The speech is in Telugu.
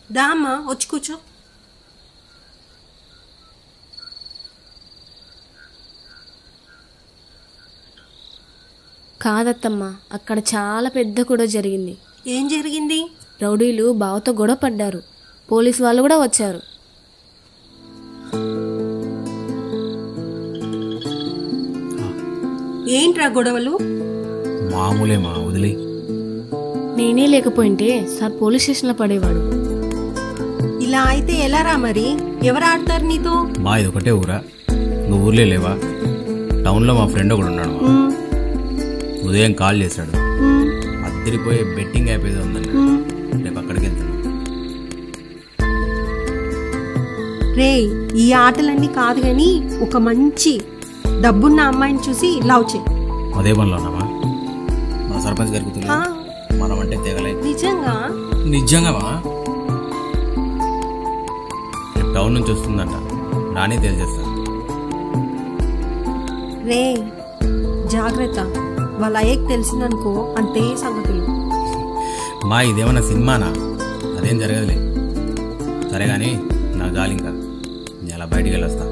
దా అమ్మా వచ్చి కూర్చో. కాదత్తమ్మా, అక్కడ చాలా పెద్ద గొడవ జరిగింది. ఏం జరిగింది? రౌడీలు బావతో గొడవ పడ్డారు. పోలీసు వాళ్ళు కూడా వచ్చారు. ఏంట్రా గొడవలు? మామూలే మా, వదిలే. నేనే లేకపోయింటే సార్ పోలీస్ స్టేషన్లో పడేవాడు. ఇలా అయితే ఎలా రా మరి? ఎవరు ఆడతారు నీతో? మా ఇది ఒకటే ఊరా, నువ్వు ఊర్లే లేవా? టౌన్లో మా ఫ్రెండ్ ఒకడు ఉన్నాడు. ఉదయం కాల్ చేశాడు, అద్దరిపోయే బెట్టింగ్ యాప్ ఏదో ఉందని. రేపు అక్కడికి వెళ్తాను. రే, ఈ ఆటలన్నీ కాదు గాని ఒక మంచి డబ్బున్న అమ్మాయిని చూసి లవ్ చేయి. అదే పనిలో ఉన్నామా? మా సర్పంచ్ గారికి తెలియదు మనం అంటే తెగలే. నిజంగా? నిజంగా టౌన్ నుంచి వస్తుందంట, రాని తెలియజేస్తాను. రే జాగ్రత్త, వాళ్ళ అయ్యకి తెలిసిందనుకో అంతే సంగతులు. మా ఇదేమన్నా సినిమానా? అదేం జరగదులే. సరే కానీ నాకు జాలి, ఇంకా నేను అలా బయటికి వెళ్ళొస్తా.